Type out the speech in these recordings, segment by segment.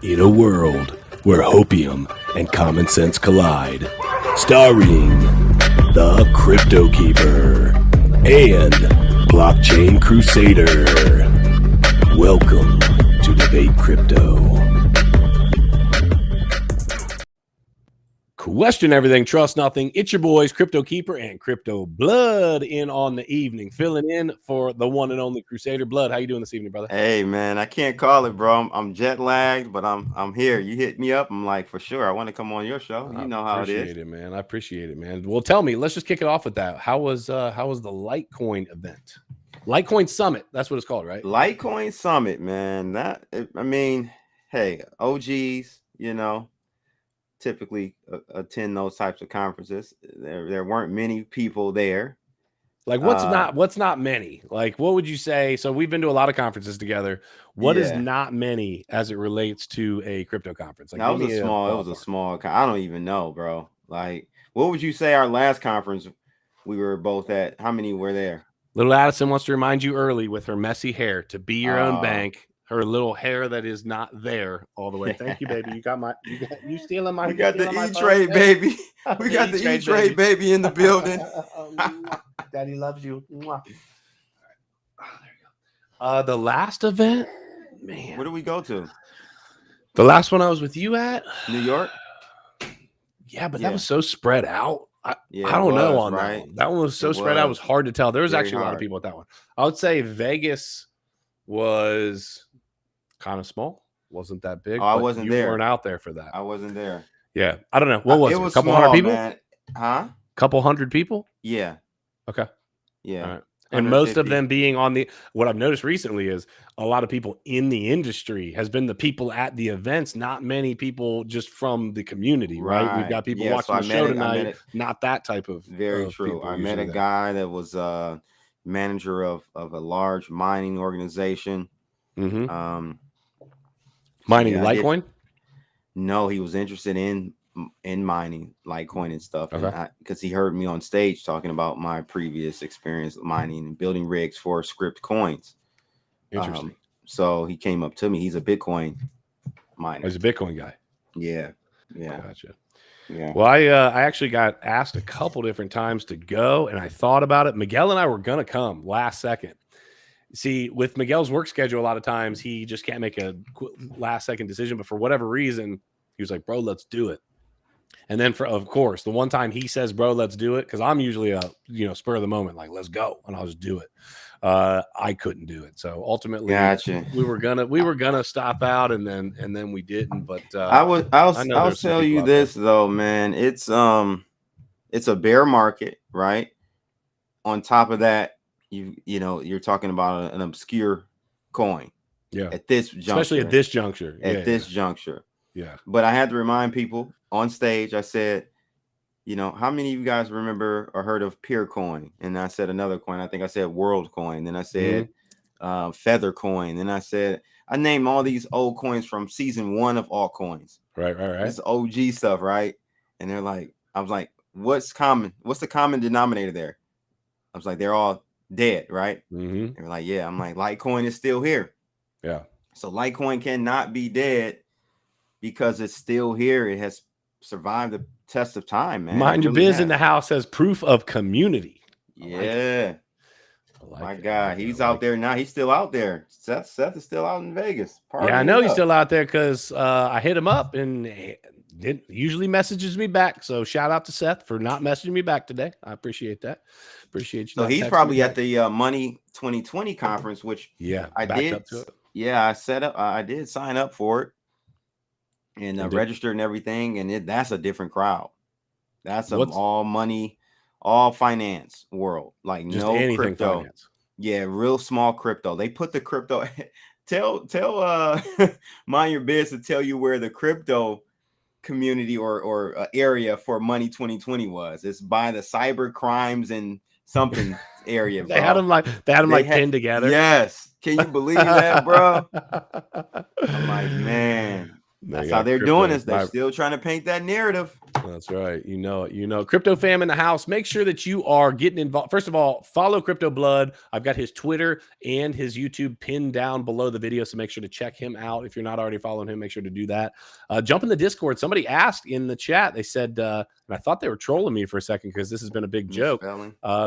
In a world where hopium and common sense collide, starring the CryptoKeeper and BlockchainCrusader. Welcome to Debate Crypto. Question everything, trust nothing. It's your boys, CryptoKeeper and Crypto Blood, in on the evening, filling in for the one and only Crusader. Blood, how you doing this evening, brother? Hey man, I can't call it, bro. I'm jet lagged, but I'm here. You hit me up. I'm like, for sure, I want to come on your show. You know how it is. Appreciate it, man. I appreciate it, man. Well, tell me. Let's just kick it off with that. How was the Litecoin event? Litecoin Summit. That's what it's called, right? Litecoin Summit, man. I mean, hey, OGs, typically attend those types of conferences. There weren't many people there. Like what's not many? Like what would you say? So we've been to a lot of conferences together. What is not many as it relates to a crypto conference? Like it was a small. I don't even know, bro. Like what would you say our last conference we were both at? How many were there? Little Addison wants to remind you early with her messy hair to be your own bank. Her little hair that is not there all the way. Thank you, baby. You stealing my. We got the E-Trade, baby. We got the E-Trade, baby, in the building. Daddy loves you. Oh, there you go. The last event, man. Where do we go to? The last one I was with you at New York. Yeah, but that was so spread out. I don't know on that one. That one was so spread out. It was hard to tell. There was actually a lot of people at that one. I would say Vegas was kind of small. Wasn't that big. Oh, I wasn't there. You weren't out there for that. I wasn't there. Yeah. I don't know. What was it? Was a couple small, hundred people? Man. Huh? Couple hundred people? Yeah. Okay. Yeah. All right. And most of them being on what I've noticed recently is a lot of people in the industry has been the people at the events, not many people just from the community, right? We've got people watching the show tonight, not that type of. Very true. I met a guy that was manager of a large mining organization. Mm-hmm. Mining Litecoin? No, he was interested in mining Litecoin and stuff, because he heard me on stage talking about my previous experience mining and building rigs for script coins. Interesting. So he came up to me. He's a Bitcoin miner. He's a Bitcoin guy. Yeah. Gotcha. Yeah. Well, I actually got asked a couple different times to go, and I thought about it. Miguel and I were gonna come last second. See, with Miguel's work schedule, a lot of times he just can't make a last second decision. But for whatever reason, he was like, "Bro, let's do it." And then, of course, the one time he says, "Bro, let's do it," because I'm usually a spur of the moment, like, "Let's go," and I'll just do it. I couldn't do it, so ultimately, we were gonna stop out, and then we didn't. But I'll tell you this though, man. It's a bear market, right? On top of that, you're talking about an obscure coin. Yeah. At this juncture, especially at this juncture. This juncture. Yeah. But I had to remind people on stage. I said, how many of you guys remember or heard of Peer Coin? And I said another coin. I think I said World Coin. Then I said Feather Coin. Then I named all these old coins from season 1 of altcoins. Right. It's OG stuff, right? And I was like, what's common? What's the common denominator there? I was like, they're all dead, right? Mm-hmm. They're like, yeah. I'm like, Litecoin is still here. Yeah. So Litecoin cannot be dead because it's still here. It has survived the test of time, man. Mind your biz in the house as proof of community. Yeah. My God, he's out there now. He's still out there. Seth is still out in Vegas. Yeah, I know he's still out there because I hit him up and he usually messages me back. So shout out to Seth for not messaging me back today. I appreciate that. Appreciate you. So he's probably at the Money 2020 conference, which I did. Yeah, I did sign up for it. And registered and everything, and that's a different crowd. That's all money, all finance world, like just no crypto. Finance. Yeah, real small crypto. They put the crypto. Tell Mind Your Biz to tell you where the crypto community or area for Money 2020 was. It's by the cyber crimes and something area. They had them pinned together. Yes, can you believe that, bro? I'm like, man. That's how they're doing this. They're still trying to paint that narrative. That's right. You know it. You know, Crypto Fam in the house. Make sure that you are getting involved. First of all, follow Crypto Blood. I've got his Twitter and his YouTube pinned down below the video, so make sure to check him out. If you're not already following him, make sure to do that. Jump in the Discord. Somebody asked in the chat. They said, and I thought they were trolling me for a second because this has been a big joke.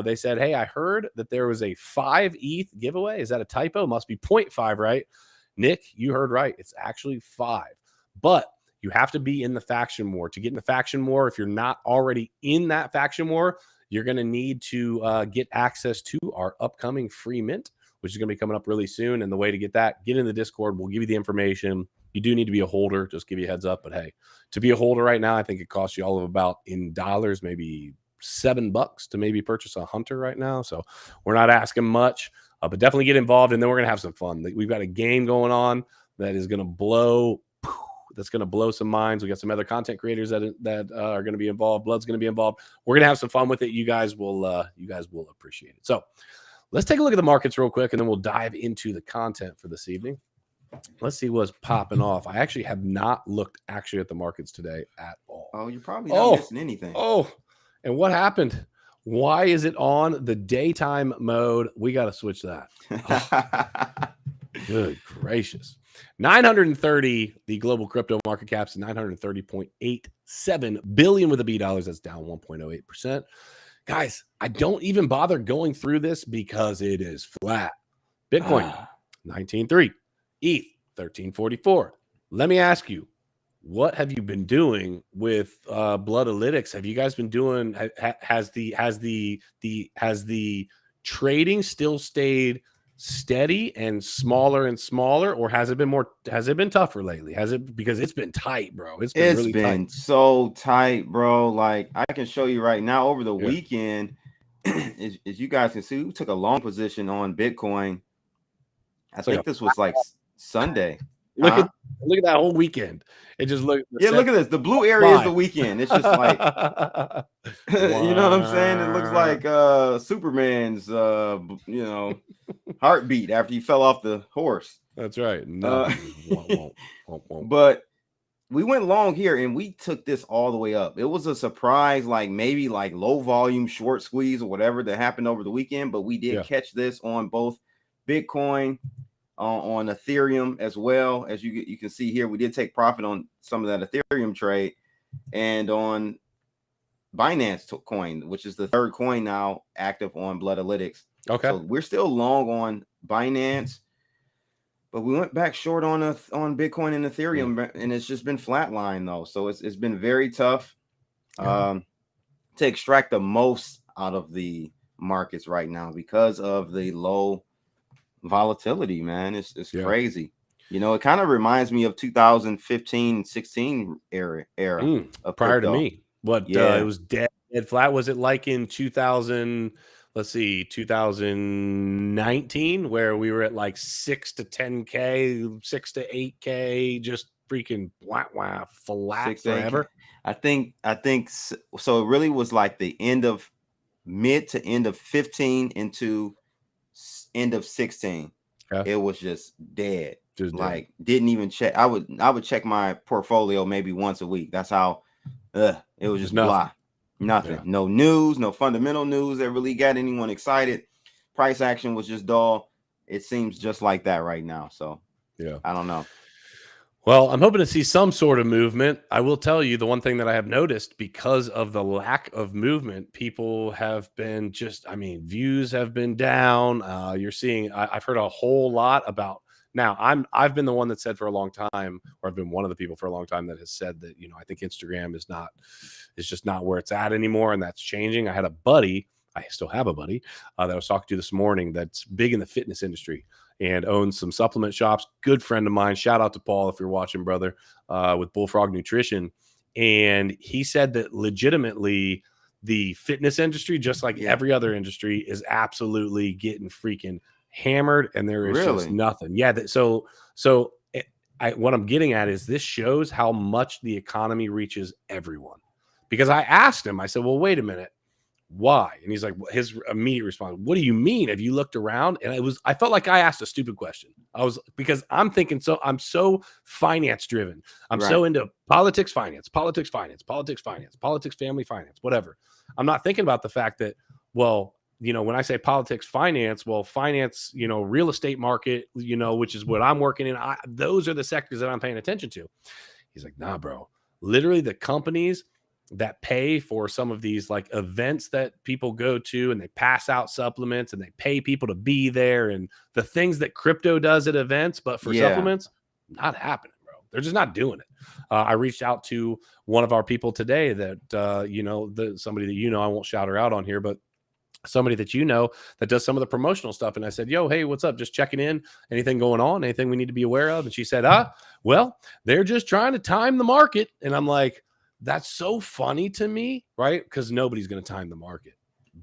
They said, "Hey, I heard that there was a 5 ETH giveaway. Is that a typo? Must be 0.5, right?" Nick, you heard right. It's actually 5, but you have to be in the faction war. To get in the faction war, if you're not already in that faction war, you're going to need to get access to our upcoming free mint, which is going to be coming up really soon. And the way to get that, get in the Discord. We'll give you the information. You do need to be a holder. Just give you a heads up. But hey, to be a holder right now, I think it costs you all of about, in dollars, maybe $7 to maybe purchase a hunter right now. So we're not asking much, but definitely get involved. And then we're going to have some fun. We've got a game going on that is going to blow. That's going to blow some minds. We got some other content creators that are going to be involved. Blood's going to be involved. We're going to have some fun with it. You guys will appreciate it. So let's take a look at the markets real quick, and then we'll dive into the content for this evening. Let's see what's popping off. I actually have not looked at the markets today at all. Oh, you're probably not missing anything. Oh, and what happened? Why is it on the daytime mode? We got to switch that. Oh. Good gracious. 930, the global crypto market cap's 930.87 billion with a B dollars. That's down 1.08%. Guys, I don't even bother going through this because it is flat. Bitcoin, 19.3. ETH, 13.44. Let me ask you, what have you been doing with Bloodalytics? Have you guys been doing, has the trading still stayed steady and smaller, or has it been tougher lately? Has it, because it's been tight, bro? It's been tight. So tight, bro. Like, I can show you right now over the weekend, as you guys can see, we took a long position on Bitcoin. I think this was like Sunday. Look at that whole weekend. It just look. Yeah, look at this. The blue area is the weekend. It's just like, you know what I'm saying? It looks like Superman's, heartbeat after he fell off the horse. That's right. But we went long here and we took this all the way up. It was a surprise, like maybe like low volume short squeeze or whatever that happened over the weekend. But we did catch this on both Bitcoin, on Ethereum as well. As you can see here, we did take profit on some of that Ethereum trade, and on Binance coin, which is the third coin now active on Bloodalytics. Okay, so we're still long on Binance, but we went back short on Bitcoin and Ethereum, and it's just been flatline though. So it's been very tough to extract the most out of the markets right now because of the low volatility, man. It's crazy. You know, it kind of reminds me of 2015-16 era of prior crypto. to me. It was dead flat. Was it like in 2019, where we were at like 6 to 10K, 6 to 8K, just freaking flat forever? I think so. It really was like the mid to end of 15 into end of 16. It was just dead. Didn't even check. I would check my portfolio maybe once a week. That's how it was just nothing. No news, no fundamental news that really got anyone excited. Price action was just dull. It seems just like that right now. So I don't know. Well, I'm hoping to see some sort of movement. I will tell you the one thing that I have noticed, because of the lack of movement, people have been views have been down. You're seeing, I've heard a whole lot about, now I've been the one that said for a long time, or I've been one of the people for a long time that has said that, I think Instagram is just not where it's at anymore. And that's changing. I still have a buddy that I was talking to this morning that's big in the fitness industry and owns some supplement shops. Good friend of mine. Shout out to Paul if you're watching, brother, with Bullfrog Nutrition. And he said that legitimately the fitness industry, just like every other industry, is absolutely getting freaking hammered, and there is just nothing. What I'm getting at is this shows how much the economy reaches everyone. Because I asked him, I said, well, wait a minute. why? And he's like, his immediate response, what do you mean? Have you looked around? And I felt like I asked a stupid question. Because I'm thinking, I'm so finance driven. I'm so into politics, finance, family finance, whatever. I'm not thinking about the fact that, well, when I say politics, finance, real estate market, which is what I'm working in. Those are the sectors that I'm paying attention to. He's like, nah, bro, literally the companies that pay for some of these like events that people go to, and they pass out supplements and they pay people to be there, and the things that crypto does at events, but for supplements, not happening, bro. They're just not doing it. I reached out to one of our people today that, somebody that, I won't shout her out on here, but somebody that that does some of the promotional stuff. And I said, yo, hey, what's up? Just checking in. Anything going on? Anything we need to be aware of? And she said, well, they're just trying to time the market. And I'm like, that's so funny to me, right? Because nobody's going to time the market.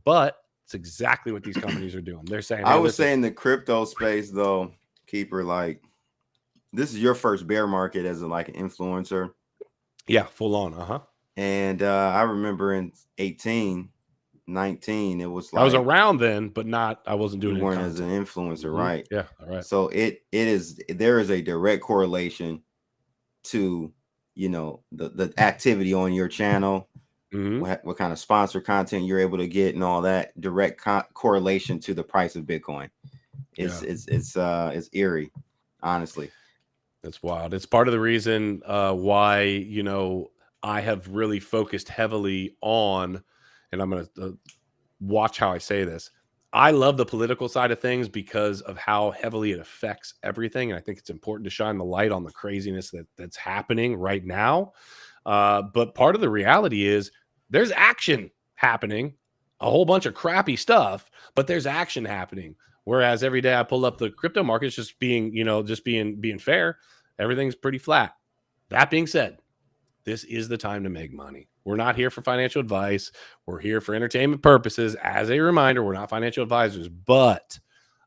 But it's exactly what these companies are doing. They're saying, hey, I would say in the crypto space, though, Keeper, like, this is your first bear market as an influencer. Yeah, full on. And I remember in 18, 19, it was like, I was around then, but I wasn't doing it. You weren't as an influencer, right? Yeah, all right. So there is a direct correlation to the activity on your channel, what kind of sponsor content you're able to get, and all that. Direct correlation to the price of Bitcoin. It's eerie, honestly. That's wild. It's part of the reason why I have really focused heavily on, and I'm going to watch how I say this. I love the political side of things because of how heavily it affects everything. And I think it's important to shine the light on the craziness that's happening right now. But part of the reality is there's action happening, a whole bunch of crappy stuff, but there's action happening. Whereas every day I pull up the crypto markets, just being fair, everything's pretty flat. That being said, this is the time to make money. We're not here for financial advice. We're here for entertainment purposes. As a reminder, we're not financial advisors, but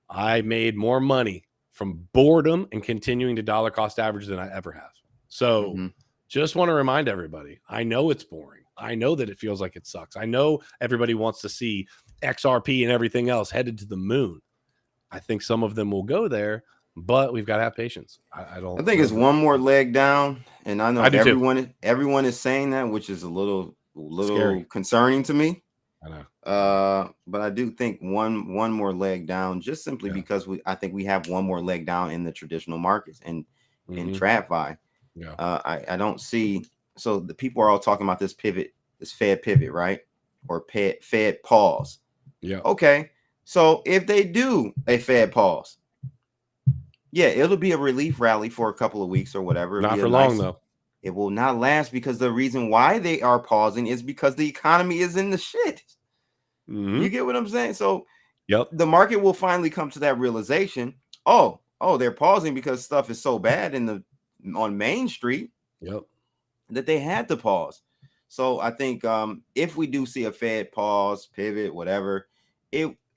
I made more money from boredom and continuing to dollar cost average than I ever have. So just want to remind everybody, I know it's boring. I know that it feels like it sucks. I know everybody wants to see XRP and everything else headed to the moon. I think some of them will go there, but we've got to have patience. I think it's one more leg down, and I know everyone is saying that, which is a little scary, concerning to me. I know. But I do think one more leg down, just simply because I think we have one more leg down in the traditional markets and in TradFi. Yeah. I don't see. So the people are all talking about this pivot, this Fed pivot, right? Or Fed pause. Yeah. Okay. So if they do a Fed pause, it'll be a relief rally for a couple of weeks or whatever. Not for long, though. It will not last, because the reason why they are pausing is because the economy is in the shit. You get what I'm saying? So the market will finally come to that realization. Oh, they're pausing because stuff is so bad on Main Street that they had to pause. So I think if we do see a Fed pause, pivot, whatever,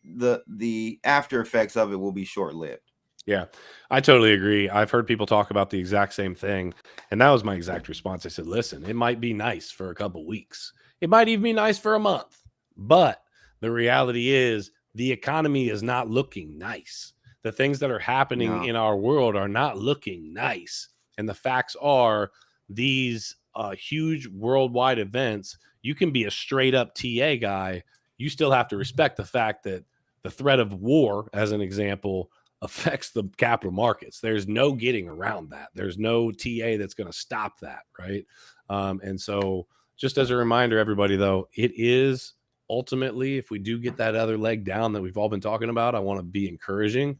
the after effects of it will be short-lived. Yeah, I totally agree. I've heard people talk about the exact same thing. And that was my exact response. I said, listen, it might be nice for a couple weeks. It might even be nice for a month. But the reality is the economy is not looking nice. The things that are happening in our world are not looking nice. And the facts are these huge worldwide events, you can be a straight up TA guy. You still have to respect the fact that the threat of war, as an example, affects the capital markets. There's no getting around that. There's no TA that's going to stop that, right? And so just as a reminder, everybody, though, it is ultimately, if we do get that other leg down that we've all been talking about, I want to be encouraging.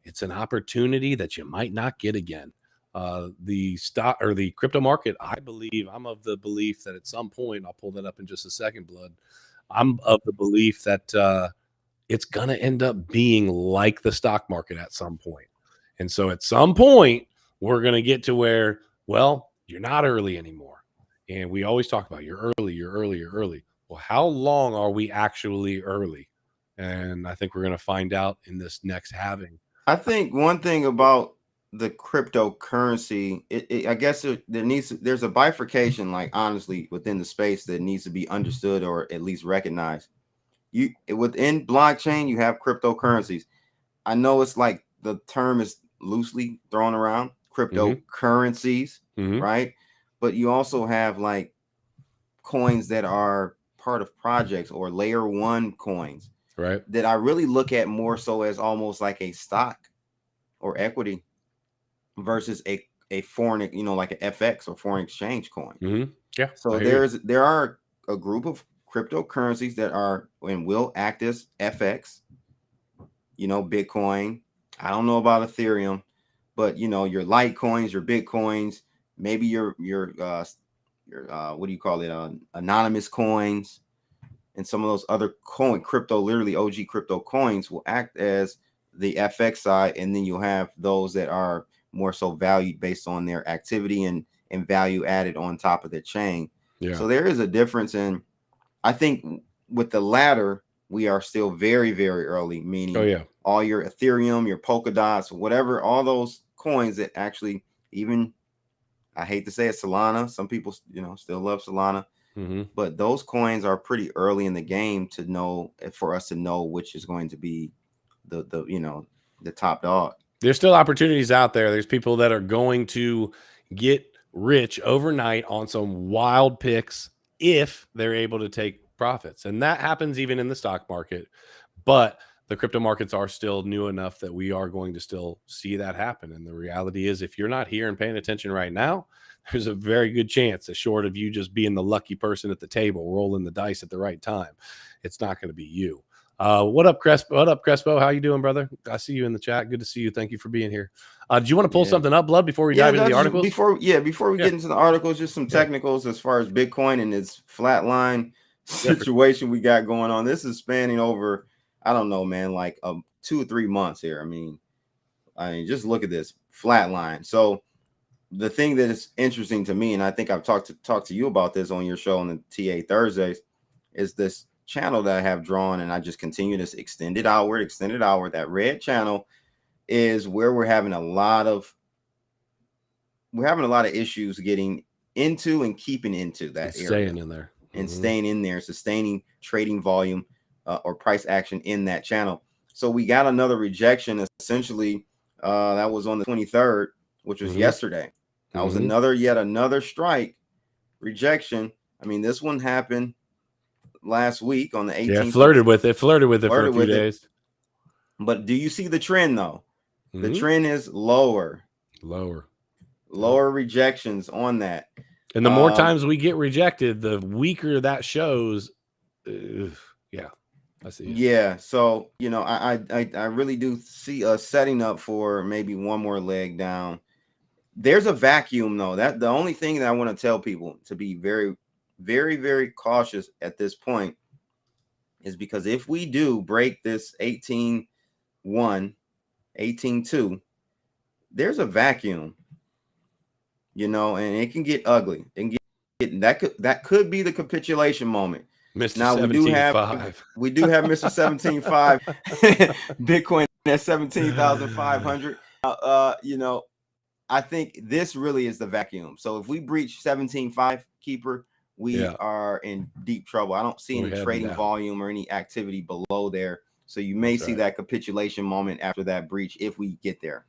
It's an opportunity that you might not get again. The stock or the crypto market, I'm of the belief that at some point, I'll pull that up in just a second, Blood. I'm of the belief that it's going to end up being like the stock market at some point. And so at some point, we're going to get to where, well, you're not early anymore. And we always talk about you're early. Well, how long are we actually early? And I think we're going to find out in this next halving. I think one thing about the cryptocurrency, I guess there's a bifurcation, like honestly, within the space that needs to be understood or at least recognized. within blockchain, you have cryptocurrencies. I know it's like the term is loosely thrown around, cryptocurrencies, right? But you also have like coins that are part of projects or layer one coins, right? That I really look at more so as almost like a stock or equity versus a foreign, like an FX or foreign exchange coin. Yeah. So there are a group of cryptocurrencies that are and will act as FX. Bitcoin. I don't know about Ethereum, but your Litecoins, your Bitcoins, maybe your what do you call it? Anonymous coins, and some of those other crypto, literally OG crypto coins will act as the FX side, and then you'll have those that are more so valued based on their activity and value added on top of the chain. Yeah. So there is a difference, and I think with the latter, we are still very, very early, meaning all your Ethereum, your Polkadots, whatever, all those coins that actually, even, I hate to say it, Solana, some people, still love Solana, but those coins are pretty early in the game for us to know which is going to be the top dog. There's still opportunities out there. There's people that are going to get rich overnight on some wild picks if they're able to take profits. And that happens even in the stock market. But the crypto markets are still new enough that we are going to still see that happen. And the reality is, if you're not here and paying attention right now, there's a very good chance, short of you just being the lucky person at the table, rolling the dice at the right time, it's not going to be you. What up, Crespo? What up, Crespo? How you doing, brother? I see you in the chat. Good to see you. Thank you for being here. Do you want to pull something up, Blood, before we dive into the articles? Before we get into the articles, just some technicals as far as Bitcoin and its flatline situation we got going on. This is spanning over, I don't know, man, like 2 or 3 months here. I mean, just look at this flatline. So the thing that is interesting to me, and I think I've talked to you about this on your show on the TA Thursdays, is this channel that I have drawn, and I just continue this extended outward. That red channel is where we're having a lot of issues getting into and keeping into that area, staying in there and staying in there, sustaining trading volume or price action in that channel. So we got another rejection, essentially, that was on the 23rd, which was yesterday. That was yet another strike rejection. I mean, this one happened last week on the 18th. Yeah, flirted with it for a few days. But do you see the trend though? The trend is lower rejections on that. And the more times we get rejected, the weaker that shows. Yeah, I see it. Yeah, so I really do see us setting up for maybe one more leg down. There's a vacuum though. That the only thing that I want to tell people to be very, very, very cautious at this point is because if we do break this 18.1, 18.2, there's a vacuum, and it can get ugly. And that could be the capitulation moment. Mr. Now 17.5. we do have Mr. 17.5 Bitcoin at 17,500. I think this really is the vacuum. So if we breach 17.5 Keeper, we are in deep trouble. I don't see any trading volume or any activity below there. So you may see that capitulation moment after that breach if we get there.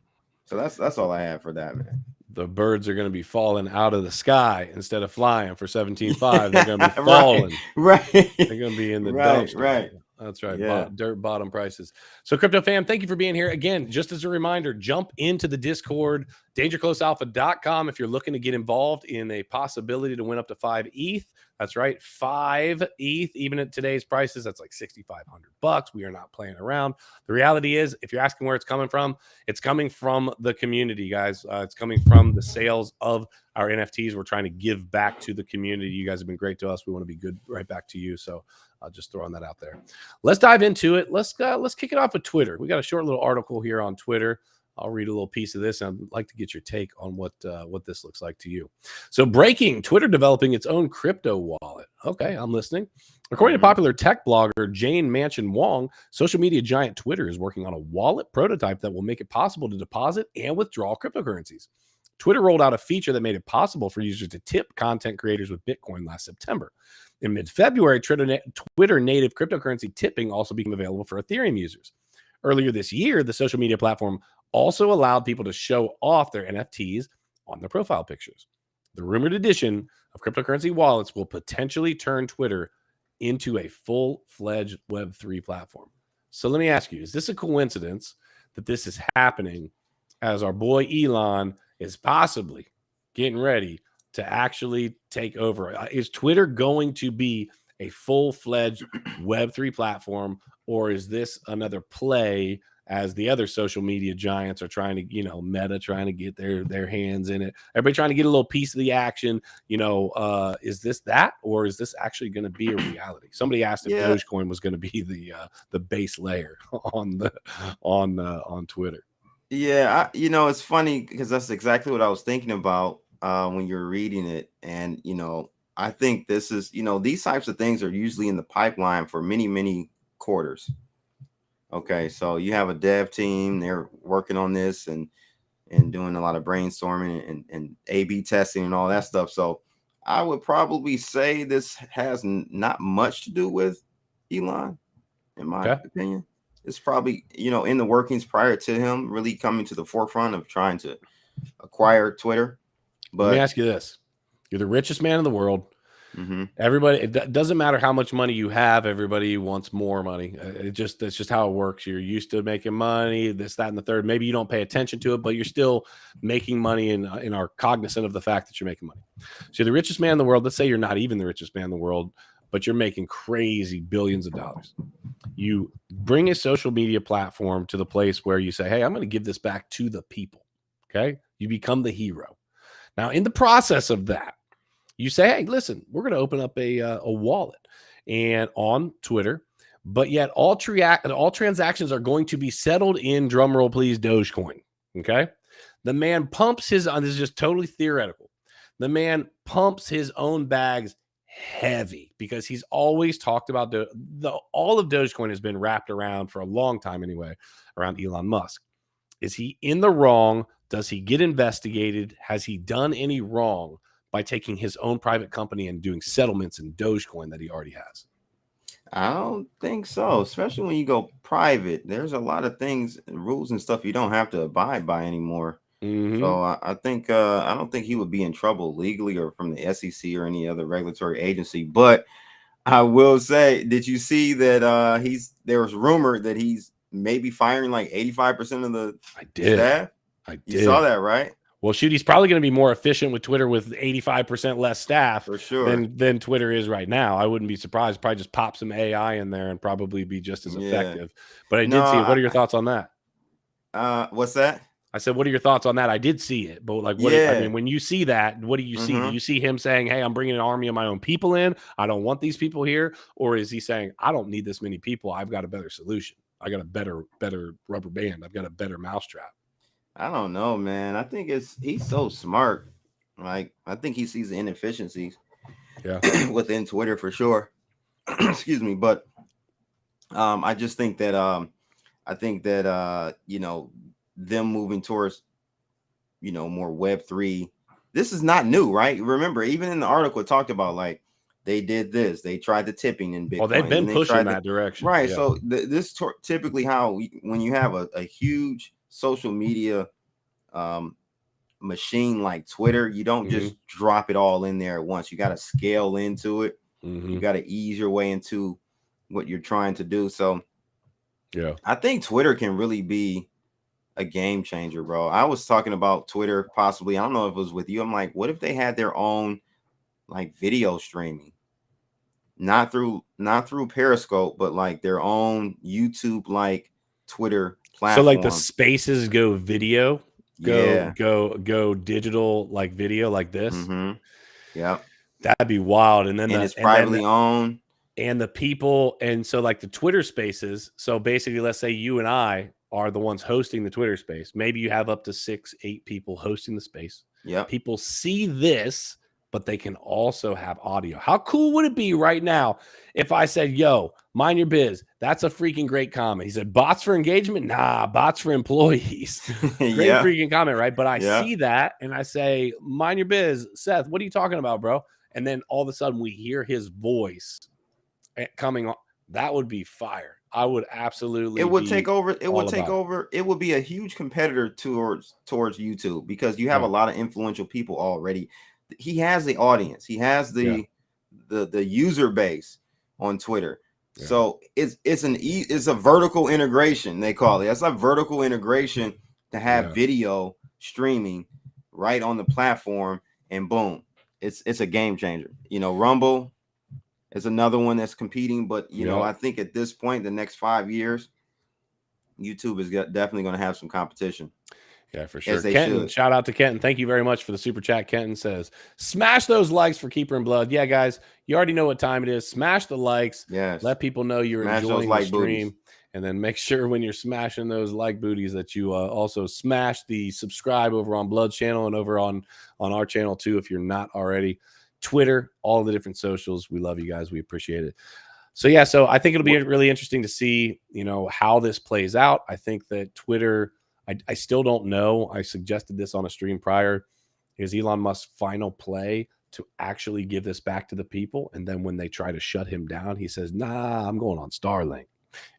So that's all I have for that, man. The birds are going to be falling out of the sky instead of flying for 17.5. They're going to be falling. Right. They're going to be in the dumpster. Right. That's right. Yeah. Dirt bottom prices. So Crypto Fam, thank you for being here. Again, just as a reminder, jump into the Discord, dangerclosealpha.com if you're looking to get involved in a possibility to win up to 5 ETH. That's right, 5 ETH. Even at today's prices, that's like $6,500. We are not playing around. The reality is, if you're asking where it's coming from the community, guys. It's coming from the sales of our NFTs. We're trying to give back to the community. You guys have been great to us. We want to be good right back to you. So just throwing that out there. Let's dive into it. Let's kick it off with Twitter. We got a short little article here on Twitter. I'll read a little piece of this, and I'd like to get your take on what this looks like to you. So, breaking: Twitter developing its own crypto wallet. Okay, I'm listening. According to popular tech blogger Jane Mansion Wong, social media giant Twitter is working on a wallet prototype that will make it possible to deposit and withdraw cryptocurrencies. Twitter rolled out a feature that made it possible for users to tip content creators with Bitcoin last September. In mid-February, Twitter native cryptocurrency tipping also became available for Ethereum users. Earlier this year, the social media platform also allowed people to show off their NFTs on their profile pictures. The rumored addition of cryptocurrency wallets will potentially turn Twitter into a full-fledged Web3 platform. So let me ask you, is this a coincidence that this is happening as our boy Elon is possibly getting ready to actually take over? Is Twitter going to be a full-fledged Web3 platform, or is this another play as the other social media giants are trying to, Meta trying to get their hands in it? Everybody trying to get a little piece of the action. Is this that, or is this actually going to be a reality? Somebody asked if Dogecoin was going to be the base layer on Twitter. Yeah, it's funny because that's exactly what I was thinking about when you're reading it. And, I think this is, these types of things are usually in the pipeline for many, many quarters. Okay, so you have a dev team, they're working on this and doing a lot of brainstorming and A/B testing and all that stuff. So I would probably say this has not much to do with Elon, in my opinion. It's probably, in the workings prior to him really coming to the forefront of trying to acquire Twitter. But let me ask you this. You're the richest man in the world. Everybody, it doesn't matter how much money you have. Everybody wants more money. That's just how it works. You're used to making money, this, that, and the third. Maybe you don't pay attention to it, but you're still making money and are cognizant of the fact that you're making money. So you're the richest man in the world. Let's say you're not even the richest man in the world, but you're making crazy billions of dollars. You bring a social media platform to the place where you say, hey, I'm going to give this back to the people. Okay. You become the hero. Now, in the process of that, you say, hey, listen, we're going to open up a wallet and on Twitter, but yet all transactions are going to be settled in, drumroll please, Dogecoin. Okay. The man pumps this is just totally theoretical. The man pumps his own bags heavy because he's always talked about all of Dogecoin has been wrapped around for a long time anyway, around Elon Musk. Is he in the wrong? Does he get investigated? Has he done any wrong by taking his own private company and doing settlements in Dogecoin that he already has? I don't think so, especially when you go private. There's a lot of things, rules and stuff you don't have to abide by anymore. So I think I don't think he would be in trouble legally or from the SEC or any other regulatory agency. But I will say, did you see that there was rumor that he's maybe firing like 85% of the staff? I did. You saw that, right? Well, shoot, he's probably going to be more efficient with Twitter with 85% less staff for sure than Twitter is right now. I wouldn't be surprised. Probably just pop some AI in there and probably be just as effective. But I did see it. What are your thoughts on that? What's that? I said, what are your thoughts on that? I did see it, but like, I mean, when you see that, what do you see? Do you see him saying, hey, I'm bringing an army of my own people in. I don't want these people here. Or is he saying, I don't need this many people. I've got a better solution. I got a better rubber band. I've got a better mousetrap. I don't know, man. I think he's so smart. Like, I think he sees the inefficiencies within Twitter for sure. Excuse me. But I just think that them moving towards, more Web3. This is not new, right? Remember, even in the article it talked about like they did this, they tried the tipping in Bitcoin. Oh, they've been pushing that direction, right? Yeah. So this typically when you have a huge social media machine like Twitter, you don't just drop it all in there at once. You got to scale into it. You got to ease your way into what you're trying to do. So yeah, I think Twitter can really be a game changer, bro. I was talking about Twitter possibly. I don't know if it was with you. I'm like, what if they had their own like video streaming? Not through Periscope, but like their own YouTube like Twitter platform. So like the spaces go video, go digital like video like this. Yeah. That'd be wild. And then it's privately owned. And the people, and so like the Twitter spaces. So basically, let's say you and I are the ones hosting the Twitter space. Maybe you have up to 6-8 people hosting the space. Yeah. People see this, but they can also have audio. How cool would it be right now if I said, yo, mind your biz? That's a freaking great comment. He said, bots for engagement? Nah, bots for employees. Great freaking comment, right? But I see that and I say, mind your biz. Seth, what are you talking about, bro? And then all of a sudden we hear his voice coming on. That would be fire. I would absolutely. It would take over. It would take over. It would be a huge competitor towards YouTube, because you have a lot of influential people already. He has the audience. He has the user base on Twitter. Yeah. So it's a vertical integration, they call it. That's a vertical integration to have video streaming right on the platform, and boom, it's a game changer. You know, Rumble is another one that's competing, but you know, I think at this point, the next 5 years, YouTube is definitely going to have some competition. Yeah, for sure. Kenton, shout out to Kenton. Thank you very much for the super chat. Kenton says, smash those likes for Keeper and Blood. Yeah, guys, you already know what time it is. Smash the likes. Yes. Let people know you're enjoying the stream. Booties. And then make sure when you're smashing those like booties that you also smash the subscribe over on Blood's channel and over on our channel too, if you're not already. Twitter, all the different socials. We love you guys. We appreciate it. So yeah, so I think it'll be really interesting to see, you know, how this plays out. I think that Twitter, I still don't know. I suggested this on a stream prior. Is Elon Musk's final play to actually give this back to the people? And then when they try to shut him down, he says, nah, I'm going on Starlink.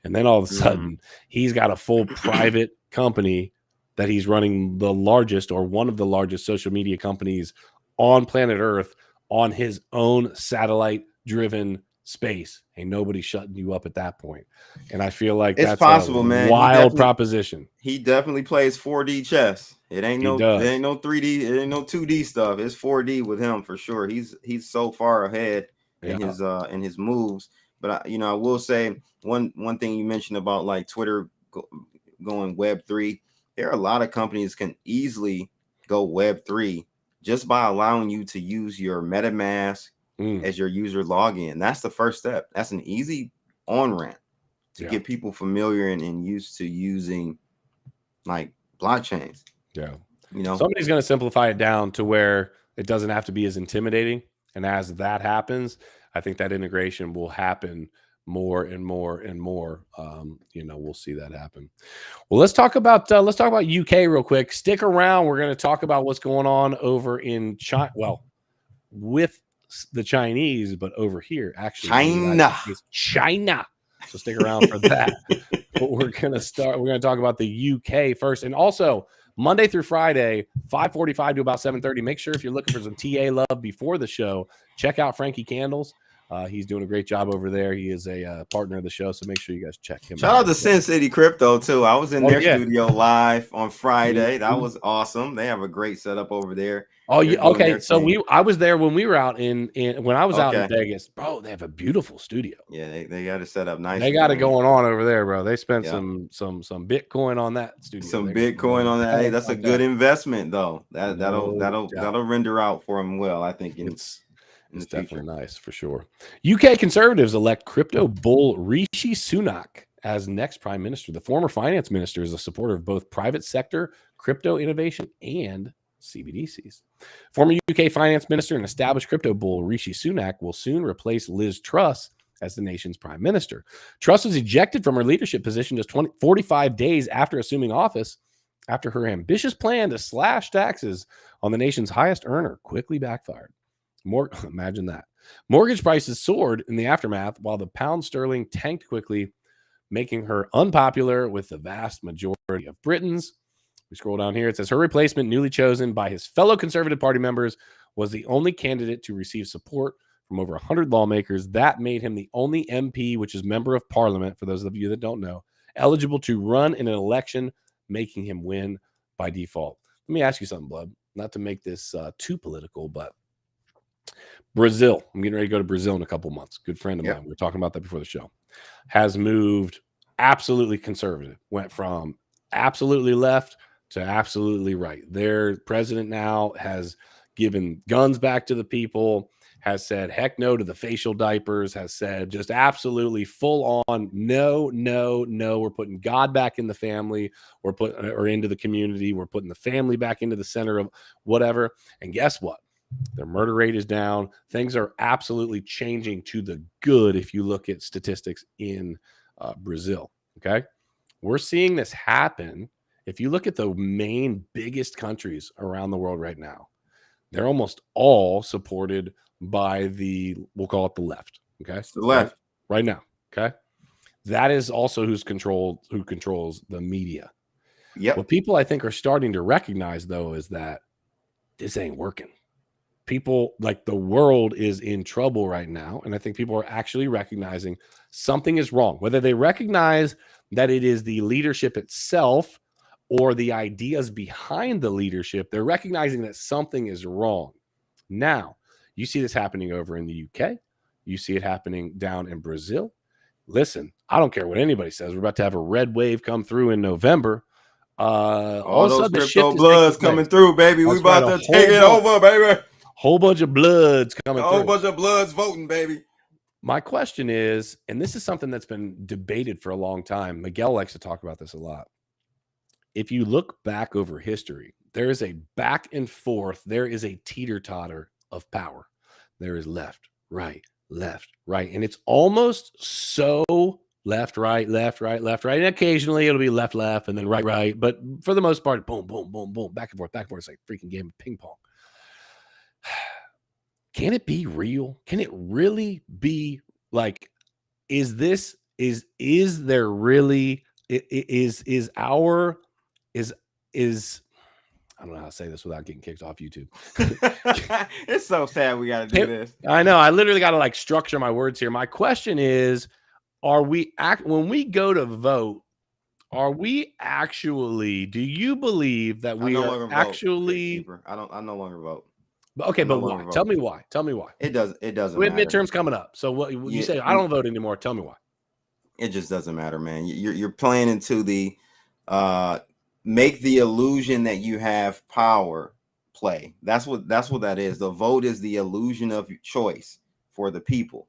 And then all of a sudden, he's got a full private company that he's running, the largest or one of the largest social media companies on planet Earth, on his own satellite-driven space. Ain't nobody shutting you up at that point. And I feel like it's that's possible, man. Wild proposition. He definitely plays 4D chess. It ain't no 3D, it ain't no 2D stuff. It's 4D with him for sure. He's so far ahead in his moves. But I will say one thing you mentioned about like Twitter going Web3. There are a lot of companies can easily go Web3 just by allowing you to use your MetaMask as your user login. That's the first step. That's an easy on-ramp to get people familiar and used to using like blockchains. Yeah. You know, somebody's going to simplify it down to where it doesn't have to be as intimidating. And as that happens, I think that integration will happen more and more and more. We'll see that happen. Well, let's talk about UK real quick. Stick around. We're going to talk about what's going on over in China. Well, with the Chinese, but over here, actually, China. So stick around for that. But we're going to talk about the UK first. And also Monday through Friday, 5:45 to about 7:30. Make sure if you're looking for some TA love before the show, check out Frankie Candles. He's doing a great job over there. He is a partner of the show, so make sure you guys check him out. Shout out to Sin City Crypto too. I was in their studio live on Friday. That was awesome. They have a great setup over there. Oh, yeah. Okay. So I was there when we were out when I was out in Vegas. Bro, they have a beautiful studio. Yeah, they got it set up nice. They got it going on over there, bro. They spent some Bitcoin on that studio. Some Bitcoin on that. Hey, that's a good investment though. That'll render out for them well, I think. It's definitely nice for sure. UK conservatives elect crypto bull Rishi Sunak as next prime minister. The former finance minister is a supporter of both private sector crypto innovation and CBDCs. Former UK finance minister and established crypto bull Rishi Sunak will soon replace Liz Truss as the nation's prime minister. Truss was ejected from her leadership position just 45 days after assuming office, after her ambitious plan to slash taxes on the nation's highest earner quickly backfired. Imagine that. Mortgage prices soared in the aftermath, while the pound sterling tanked quickly, making her unpopular with the vast majority of Britons. We scroll down here. It says her replacement, newly chosen by his fellow Conservative Party members, was the only candidate to receive support from over 100 lawmakers. That made him the only MP, which is member of parliament, for those of you that don't know, eligible to run in an election, making him win by default. Let me ask you something, Blood. Not to make this too political, but Brazil, I'm getting ready to go to Brazil in a couple months. Good friend of mine, we were talking about that before the show, has moved absolutely conservative, went from absolutely left to absolutely right. Their president now has given guns back to the people, has said heck no to the facial diapers, has said just absolutely full on no. We're putting God back in the family, or into the community. We're putting the family back into the center of whatever. And guess what? Their murder rate is down. Things are absolutely changing to the good if you look at statistics in Brazil. Okay. We're seeing this happen. If you look at the main biggest countries around the world right now, they're almost all supported by we'll call it the left. Okay. It's the left. Right now. Okay. That is also who controls the media. Yep. What people I think are starting to recognize, though, is that this ain't working. People, like, the world is in trouble right now. And I think people are actually recognizing something is wrong, whether they recognize that it is the leadership itself or the ideas behind the leadership. They're recognizing that something is wrong. Now, you see this happening over in the UK. You see it happening down in Brazil. Listen, I don't care what anybody says. We're about to have a red wave come through in November. All those crypto bloods coming through, baby. We about to take it over, baby. Whole bunch of bloods coming through. A whole bunch of bloods voting, baby. My question is, and this is something that's been debated for a long time. Miguel likes to talk about this a lot. If you look back over history, there is a back and forth. There is a teeter-totter of power. There is left, right, and it's almost so left, right, left, right, left, right, and occasionally it'll be left, and then right, right, but for the most part, boom, boom, boom, boom, back and forth. It's like a freaking game of ping pong. Can it be real? Can it really be like, is there really, I don't know how to say this without getting kicked off YouTube. It's so sad we got to do this. I know. I literally got to like structure my words here. My question is, when we go to vote, are we actually, do you believe that we are actually, I no longer vote. Okay, but why? Tell me why. It doesn't We have midterms coming up. So what you say, I don't vote anymore. Tell me why. It just doesn't matter, man. You're playing into the make the illusion that you have power play. That's what that is. The vote is the illusion of choice for the people.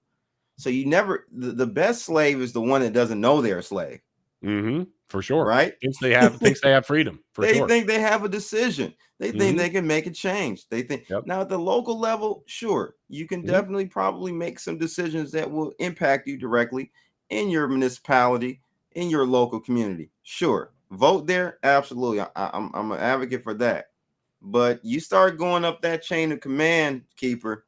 So you never, the best slave is the one that doesn't know they're a slave. Mm-hmm. For sure. Right? Thinks they have freedom. They think they have a decision. They think they can make a change. They think now at the local level, sure, you can definitely probably make some decisions that will impact you directly in your municipality, in your local community. Sure. Vote there. Absolutely. I'm an advocate for that. But you start going up that chain of command, Keeper,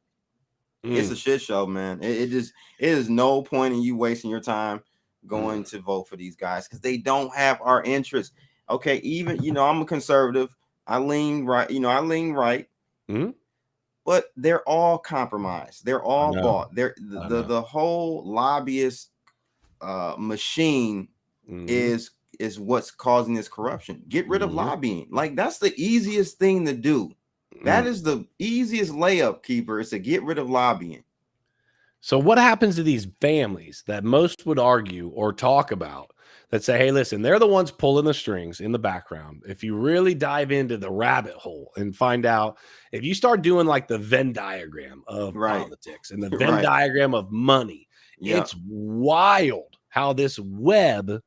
it's a shit show, man. It is no point in you wasting your time going to vote for these guys because they don't have our interest. Okay, even I'm a conservative. I lean right, but they're all compromised. They're all bought. The whole lobbyist machine is what's causing this corruption. Get rid of lobbying. Like, that's the easiest thing to do. That is the easiest layup, Keeper, is to get rid of lobbying. So what happens to these families that most would argue or talk about that say, hey, listen, they're the ones pulling the strings in the background. If you really dive into the rabbit hole and find out, if you start doing like the Venn diagram of politics and the Venn diagram of money, it's wild how this web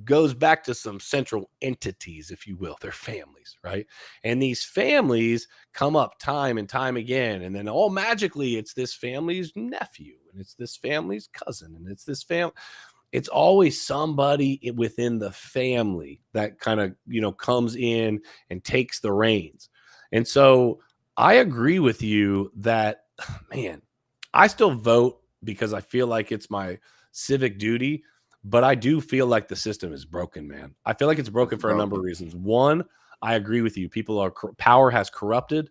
goes back to some central entities, if you will. They're families, right? And these families come up time and time again. And then all magically, it's this family's nephew and it's this family's cousin and it's this family. It's always somebody within the family that kind of, comes in and takes the reins. And so I agree with you that, man, I still vote because I feel like it's my civic duty. But I do feel like the system is broken, man. I feel like it's broken for a number of reasons. One, I agree with you. Power has corrupted.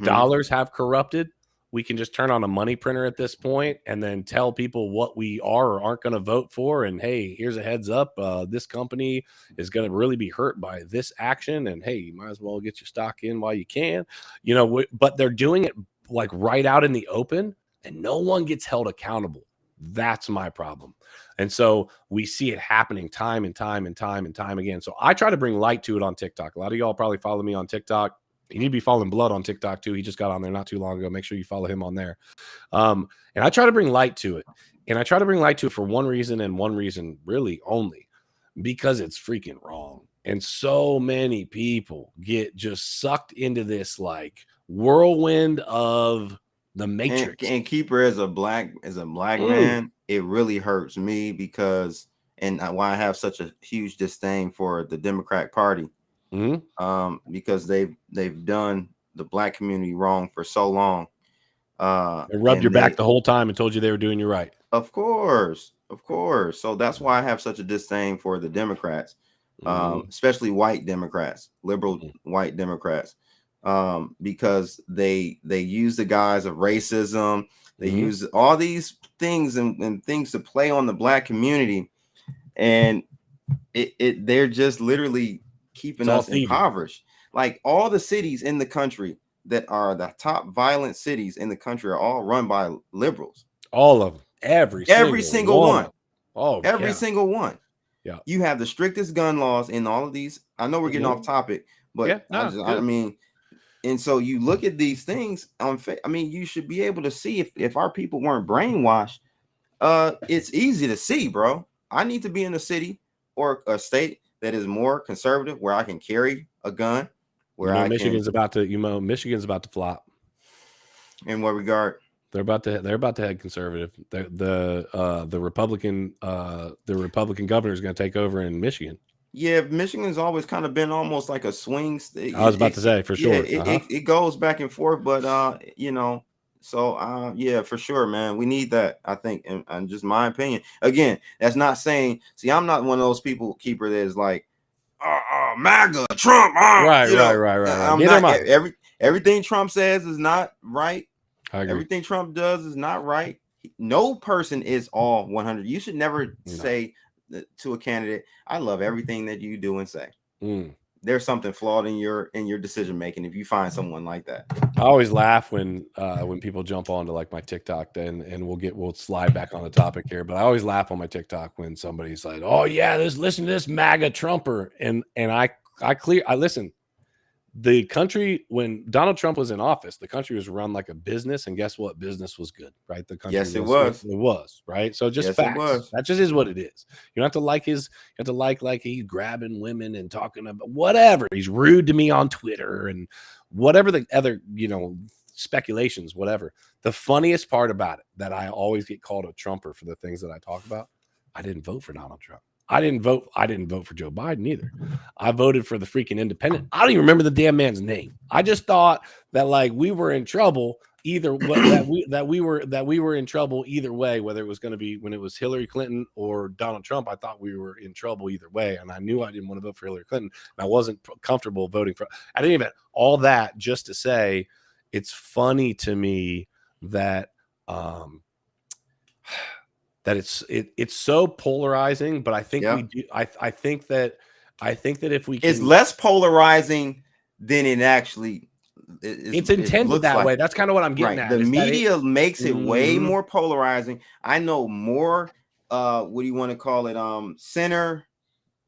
Dollars have corrupted. We can just turn on a money printer at this point and then tell people what we are or aren't going to vote for. And hey, here's a heads up. This company is going to really be hurt by this action. And hey, you might as well get your stock in while you can. But they're doing it like right out in the open and no one gets held accountable. That's my problem. And so we see it happening time and time again. So I try to bring light to it on TikTok. A lot of y'all probably follow me on TikTok. You need to be following Blood on TikTok too. He just got on there not too long ago. Make sure you follow him on there. And I try to bring light to it. And I try to bring light to it for one reason and one reason really only, because it's freaking wrong. And so many people get just sucked into this like whirlwind of the Matrix. And Keeper as a black man, it really hurts me because, and why I have such a huge disdain for the Democratic Party, because they've done the black community wrong for so long. They rubbed your back the whole time and told you they were doing you right. Of course. So that's why I have such a disdain for the Democrats, especially white Democrats, liberal white Democrats, because they use the guise of racism. They use all these things and things to play on the black community, and they're just literally keeping us impoverished. Like all the cities in the country that are the top violent cities in the country are all run by liberals. All of them. Every single one. Oh, every single one. Yeah. You have the strictest gun laws in all of these. I know we're getting off topic, but I mean, and so you look at these things I mean, you should be able to see if our people weren't brainwashed. It's easy to see, bro. I need to be in a city or a state that is more conservative where I can carry a gun. Where Michigan's about to flop. In what regard? They're about to head conservative. The Republican governor is going to take over in Michigan. Yeah, Michigan's always kind of been almost like a swing state. I was about to say, for sure. It goes back and forth, but yeah, for sure, man. We need that, I think, and just my opinion. Again, that's not saying. See, I'm not one of those people, Keeper, that is like, MAGA, Trump. Right. I'm not. Everything Trump says is not right. I agree. Everything Trump does is not right. No person is all 100. You should never say to a candidate, I love everything that you do and say. There's something flawed in your decision making if you find someone like that. I always laugh when people jump onto like my TikTok, and we'll slide back on the topic here, but I always laugh on my TikTok when somebody's like, oh yeah, listen to this MAGA Trumper, and I listen. The country, when Donald Trump was in office, the country was run like a business, and guess what? Business was good, right? The country, yes, it was, right? So just facts. That just is what it is. You don't have to like his. You have to like he's grabbing women and talking about whatever. He's rude to me on Twitter and whatever the other speculations, whatever. The funniest part about it that I always get called a Trumper for the things that I talk about. I didn't vote for Donald Trump. I didn't vote for Joe Biden either. I voted for the freaking independent. I don't even remember the damn man's name. I just thought that like we were in trouble either that we were in trouble either way, whether it was going to be when it was Hillary Clinton or Donald Trump. I thought we were in trouble either way, and I knew I didn't want to vote for Hillary Clinton, and I wasn't comfortable voting for. I didn't even all that just to say it's funny to me that that it's so polarizing, but I think we do. I think that if we can, it's less polarizing than it actually is. It's intended that way. That's kind of what I'm getting at. The media makes it way more polarizing. I know more. What do you want to call it? Center,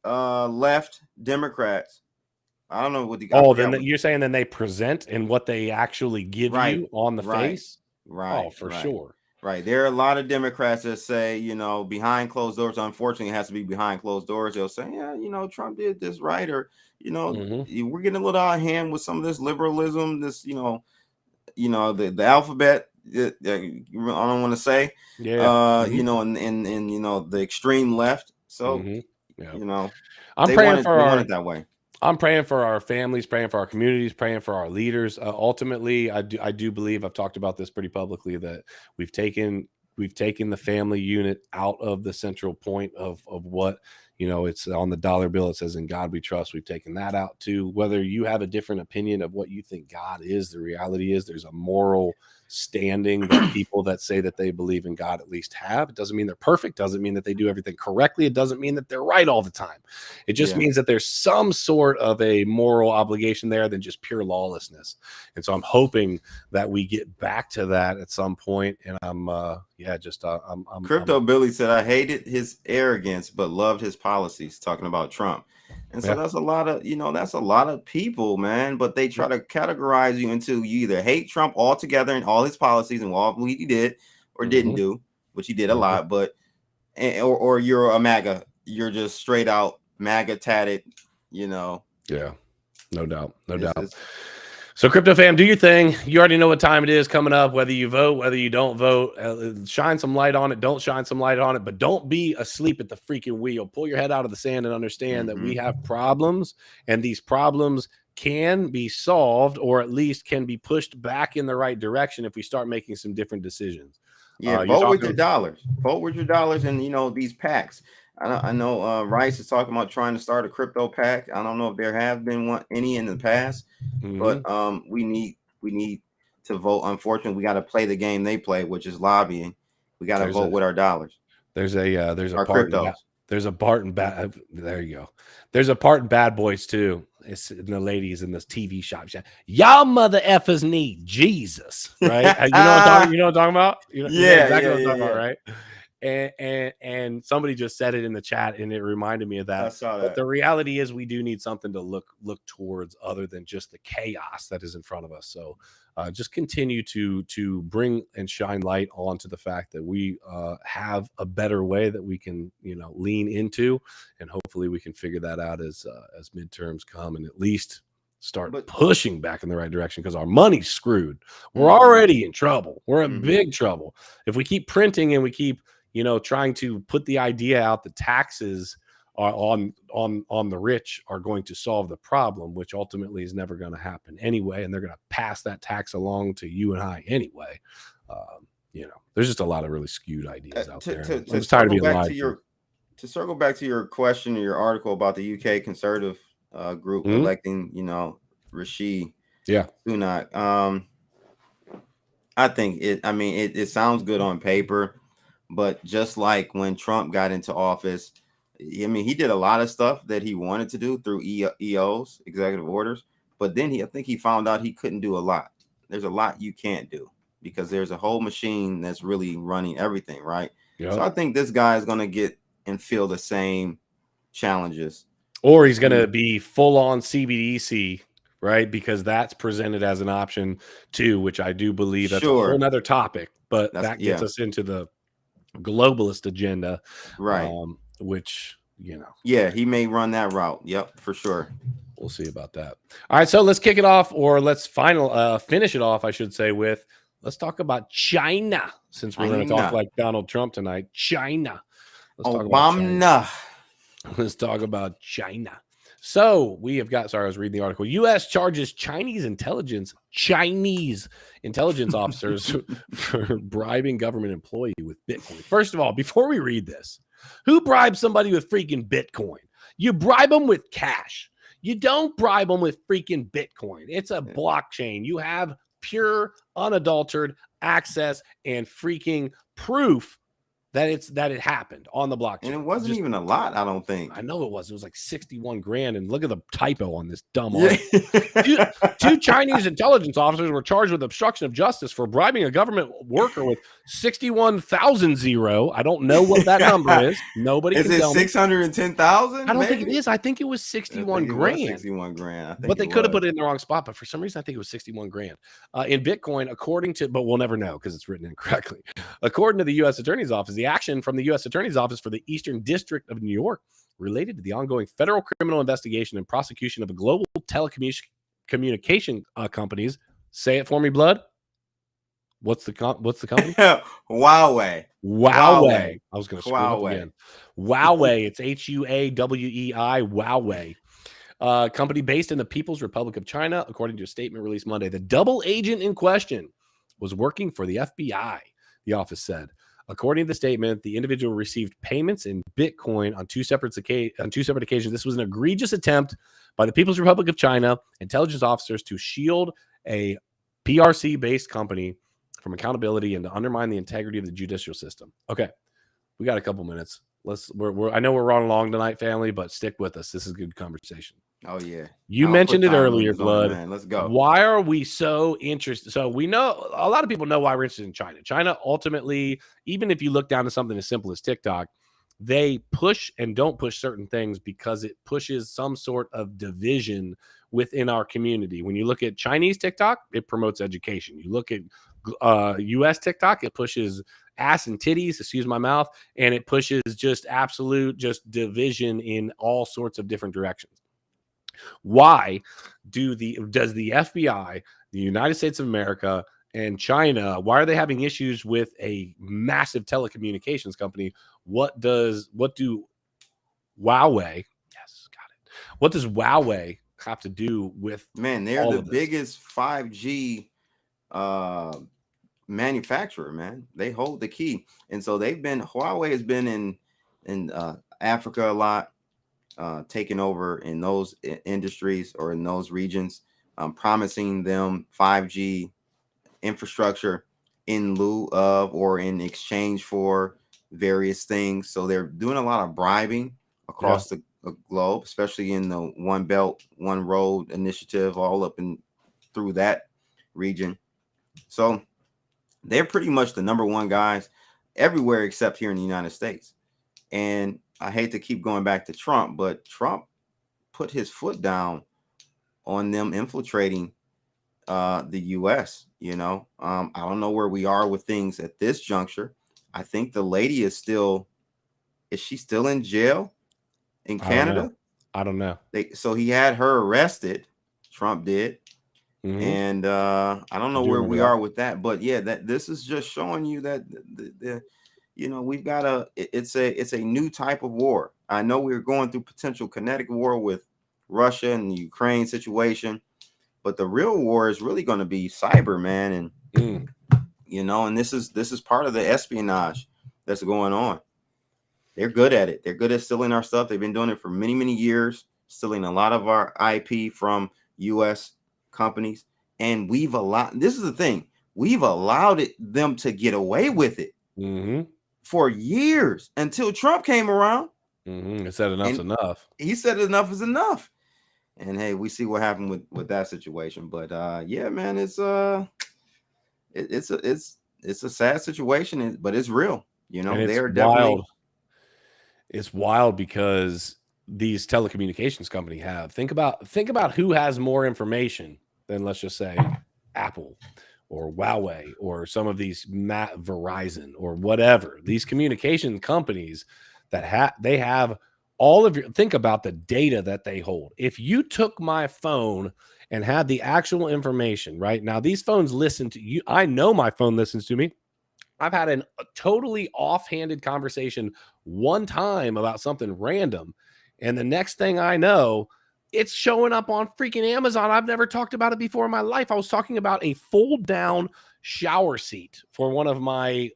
left Democrats. I don't know what the. Then you're saying then they present and what they actually give you on the face. Right. Oh, for sure. Right. There are a lot of Democrats that say, behind closed doors, unfortunately, it has to be behind closed doors. They'll say, yeah, Trump did this right. Or, we're getting a little out of hand with some of this liberalism, this, the alphabet. I don't want to say, and the extreme left. So, I'm praying for it that way. I'm praying for our families, praying for our communities, praying for our leaders. Ultimately, I do believe, I've talked about this pretty publicly, that we've taken the family unit out of the central point of what, it's on the dollar bill. It says, "In God we trust." We've taken that out too. Whether you have a different opinion of what you think God is, the reality is there's a moral standing that people that say that they believe in God at least have. It doesn't mean they're perfect. Doesn't mean that they do everything correctly. It doesn't mean that they're right all the time. It just means that there's some sort of a moral obligation there than just pure lawlessness. And so I'm hoping that we get back to that at some point. And I'm Crypto Billy said, I hated his arrogance, but loved his policies, talking about Trump. And so that's a lot of people, man. But they try to categorize you into you either hate Trump altogether and all his policies and all he did or didn't do, which he did a lot, but or you're a MAGA. You're just straight out MAGA tatted, Yeah, no doubt. So crypto fam, do your thing. You already know what time it is coming up, whether you vote, whether you don't vote, shine some light on it. Don't shine some light on it, but don't be asleep at the freaking wheel. Pull your head out of the sand and understand that we have problems, and these problems can be solved, or at least can be pushed back in the right direction if we start making some different decisions. Yeah, vote with your dollars. Vote with your dollars, and these packs. I know Rice is talking about trying to start a crypto pack. I don't know if there have been any in the past, but we need to vote. Unfortunately, we got to play the game they play, which is lobbying. We got to vote with our dollars. There's a part in bad. There you go. There's a part in Bad Boys too. It's the ladies in this TV shop. Y'all mother effers need Jesus, right? You know what I'm talking about? You know exactly what I'm talking about, right? And somebody just said it in the chat, and it reminded me of that. I saw that. But the reality is, we do need something to look towards other than just the chaos that is in front of us. So just continue to bring and shine light onto the fact that we have a better way that we can lean into, and hopefully we can figure that out as midterms come, and at least start pushing back in the right direction, because our money's screwed. We're already in trouble. We're in big trouble if we keep printing and we keep trying to put the idea out that taxes on the rich are going to solve the problem, which ultimately is never going to happen anyway, and they're going to pass that tax along to you and I anyway. There's just a lot of really skewed ideas out there. I'm just tired of being lied to. To circle back to your question or your article about the UK conservative group electing, Rishi Sunak. I think it sounds good on paper. But just like when Trump got into office, he did a lot of stuff that he wanted to do through EOs, executive orders. But then I think he found out he couldn't do a lot. There's a lot you can't do because there's a whole machine that's really running everything, right? Yep. So I think this guy is going to get and feel the same challenges. Or he's going to be full on CBDC, right? Because that's presented as an option too, which I do believe that's a whole nother topic. But that gets us into the globalist agenda, right? Which he may run that route. Yep, for sure. We'll see about that. All right, so let's kick it off, or let's finish it off, I should say, with let's talk about China, since we're going to talk like Donald Trump tonight. China. Let's talk about China. So we have got, sorry, I was reading the article. U.S. charges Chinese intelligence officers for bribing government employee with Bitcoin. First of all, before we read this, who bribes somebody with freaking Bitcoin? You bribe them with cash. You don't bribe them with freaking Bitcoin. It's a blockchain. You have pure, unadulterated access and freaking proof that it happened on the blockchain. And it wasn't even a lot, I don't think. I know it was. It was like 61 grand. And look at the typo on this dumb article. Two Chinese intelligence officers were charged with obstruction of justice for bribing a government worker with 61,000 zero. I don't know what that number is. Nobody can tell me. Is it 610,000? I don't think it is. I think it was 61 grand. 61 grand. I think but they could have put it in the wrong spot. But for some reason, I think it was 61 grand. In Bitcoin, but we'll never know because it's written incorrectly. According to the U.S. Attorney's Office, the action from the U.S. Attorney's Office for the Eastern District of New York related to the ongoing federal criminal investigation and prosecution of a global telecommunication companies. Say it for me, blood. What's the company? Huawei. I was going to screw up again. Huawei. It's Huawei. Huawei. Company based in the People's Republic of China, according to a statement released Monday. The double agent in question was working for the FBI, the office said. According to the statement, the individual received payments in Bitcoin on two separate occasions. This was an egregious attempt by the People's Republic of China intelligence officers to shield a PRC-based company from accountability and to undermine the integrity of the judicial system. Okay, we got a couple minutes. I know we're running long tonight, family, but stick with us. This is a good conversation. Oh yeah, you mentioned it earlier, blood. Let's go. Why are we so interested? So we know a lot of people know why we're interested in China. China ultimately, even if you look down to something as simple as TikTok, they push and don't push certain things because it pushes some sort of division within our community. When you look at Chinese TikTok, it promotes education. You look at US TikTok, it pushes ass and titties, excuse my mouth, and it pushes just absolute division in all sorts of different directions. Why does the FBI, the United States of America, and China, why are they having issues with a massive telecommunications company? What do Huawei? Yes, got it. What does Huawei have to do with? Man, they're the biggest 5G manufacturer, man. They hold the key. And so Huawei has been in Africa a lot, taking over in those industries or in those regions, promising them 5G infrastructure in lieu of or in exchange for various things. So they're doing a lot of bribing across the globe, especially in the One Belt, One Road initiative, all up and through that region. So they're pretty much the number one guys everywhere except here in the United States. And I hate to keep going back to Trump, but Trump put his foot down on them infiltrating the US. You know, I don't know where we are with things at this juncture. I think the lady is she still in jail in Canada? I don't know. So he had her arrested. Trump did. Mm-hmm. And I don't know where we are with that, but yeah, this is just showing you that we've got it's a new type of war. I know we're going through potential kinetic war with Russia and the Ukraine situation, but the real war is really going to be cyber, man. And and this is part of the espionage that's going on. They're good at it. They're good at stealing our stuff. They've been doing it for many, many years, stealing a lot of our IP from US companies. And this is the thing, we've allowed them to get away with it for years until Trump came around. He said enough's enough. He said enough is enough. And hey, we see what happened with that situation. But yeah, man, it's a sad situation, but it's real. They're definitely. It's wild because these telecommunications companies have. Think about who has more information than, let's just say, Apple or Huawei or some of these Verizon or whatever. These communication companies that they have all of your. Think about the data that they hold. If you took my phone and had the actual information right now, these phones listen to you. I know my phone listens to me. I've had a totally offhanded conversation one time about something random, and the next thing I know, it's showing up on freaking Amazon. I've never talked about it before in my life. I was talking about a fold-down shower seat for one of my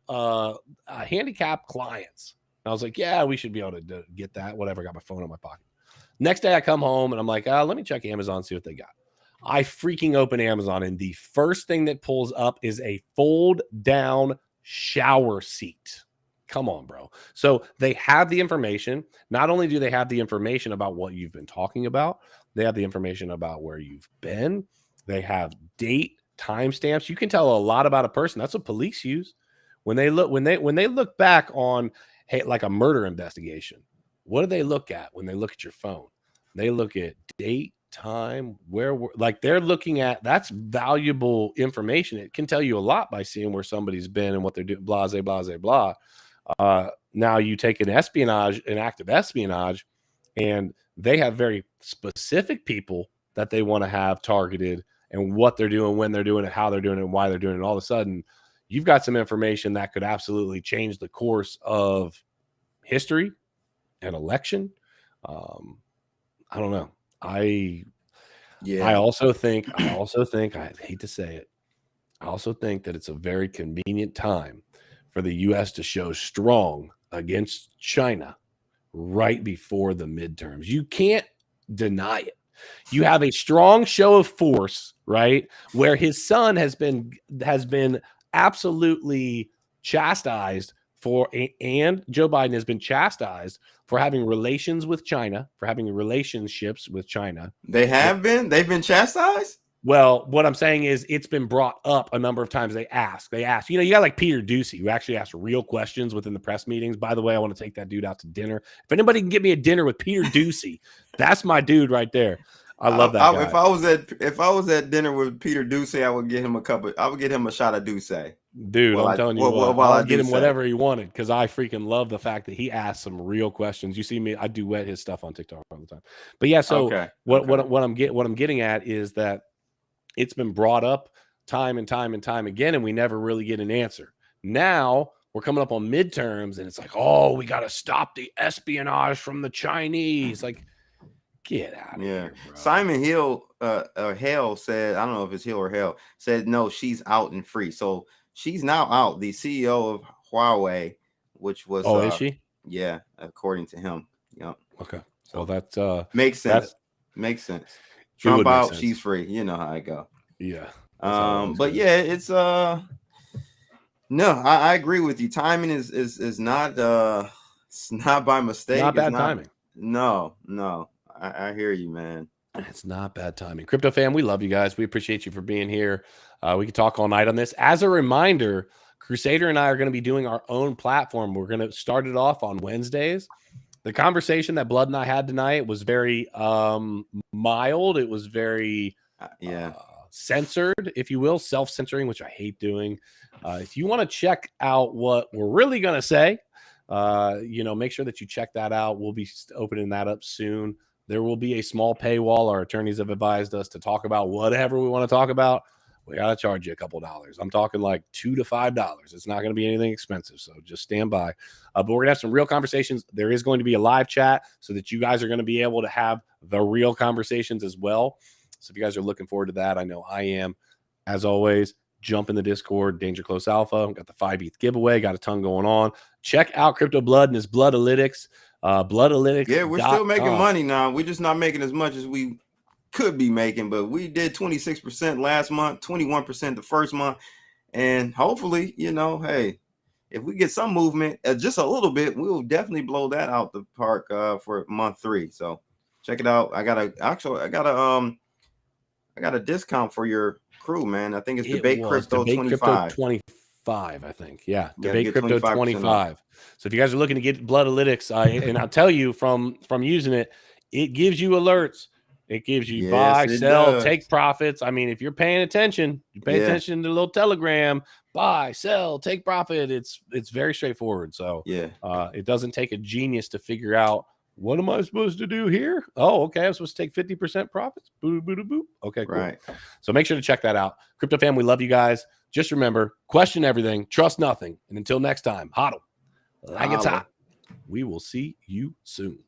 handicapped clients. And I was like, yeah, we should be able to get that. Whatever, got my phone in my pocket. Next day I come home, and I'm like, let me check Amazon, see what they got. I freaking open Amazon, and the first thing that pulls up is a fold-down shower seat. Come on, bro. So they have the information. Not only do they have the information about what you've been talking about, they have the information about where you've been. They have date, timestamps. You can tell a lot about a person. That's what police use when they look back on like a murder investigation. What do they look at when they look at your phone? They look at date, time, they're looking at. That's valuable information. It can tell you a lot by seeing where somebody's been and what they're doing. Blah, blah, blah, blah. Now you take an active espionage, and they have very specific people that they want to have targeted, and what they're doing, when they're doing it, how they're doing it, and why they're doing it. And all of a sudden, you've got some information that could absolutely change the course of history and election. I don't know. I also think, I hate to say it, I also think that it's a very convenient time for the U.S. to show strong against China right before the midterms. You can't deny it. You have a strong show of force, right, where his son has been absolutely chastised and Joe Biden has been chastised for having relations with China, for having relationships with China. They've been chastised? Well, what I'm saying is it's been brought up a number of times. They ask, you got like Peter Doocy, who actually asks real questions within the press meetings. By the way, I want to take that dude out to dinner. If anybody can get me a dinner with Peter Doocy, that's my dude right there. I love that guy. If I was at dinner with Peter Doocy, I would get him a shot of Douce. Dude, I'm telling you what, I'll get him say whatever he wanted because I freaking love the fact that he asked some real questions. You see me, I duet his stuff on TikTok all the time. But yeah, so what I'm getting at is that it's been brought up time and time and time again, and we never really get an answer. Now we're coming up on midterms, and it's like, oh, we got to stop the espionage from the Chinese. Like, get out of here, bro. Simon Hill, Hale said, I don't know if it's Hill or Hale, said no, she's out and free. So she's now out. The CEO of Huawei, which was is she? Yeah, according to him. Yep. Okay. So that's makes sense. Makes sense. Trump out, she's free. You know how I go. Yeah. But yeah, it's no, I agree with you. Timing is not it's not by mistake. Not bad timing. No. I hear you, man. It's not bad timing. Crypto fam, we love you guys. We appreciate you for being here. We could talk all night on this. As a reminder, Crusader and I are going to be doing our own platform. We're going to start it off on Wednesdays. The conversation that Blood and I had tonight was very mild. It was very censored, if you will, self-censoring, which I hate doing. If you want to check out what we're really going to say, make sure that you check that out. We'll be opening that up soon. There will be a small paywall. Our attorneys have advised us to talk about whatever we want to talk about. We got to charge you a couple dollars. I'm talking like $2 to $5. It's not going to be anything expensive, so just stand by. But we're going to have some real conversations. There is going to be a live chat so that you guys are going to be able to have the real conversations as well. So if you guys are looking forward to that, I know I am. As always, jump in the Discord, Danger Close Alpha. Got the 5 ETH giveaway. Got a ton going on. Check out Crypto Blood and his Bloodalytics. Bloodalytics. Yeah, we're still making money now. We're just not making as much as we could be making, but we did 26% last month, 21% the first month, and hopefully, hey, if we get some movement, just a little bit, we'll definitely blow that out the park for month 3. So check it out. I got a discount for your crew, man. I think it's Debate Crypto 25. 25, I think. Yeah, Debate Crypto 25. So if you guys are looking to get Bloodalytics, and I'll tell you from using it, it gives you alerts. It gives you buy, sell, take profits. I mean, if you're paying attention, you pay attention to the little telegram, buy, sell, take profit. It's very straightforward. So it doesn't take a genius to figure out, what am I supposed to do here? Oh, okay. I'm supposed to take 50% profits. Boo, boo, boo, boo. Okay, cool. Right. So make sure to check that out. Crypto fam, we love you guys. Just remember, question everything, trust nothing. And until next time, hodl like it's hot. We will see you soon.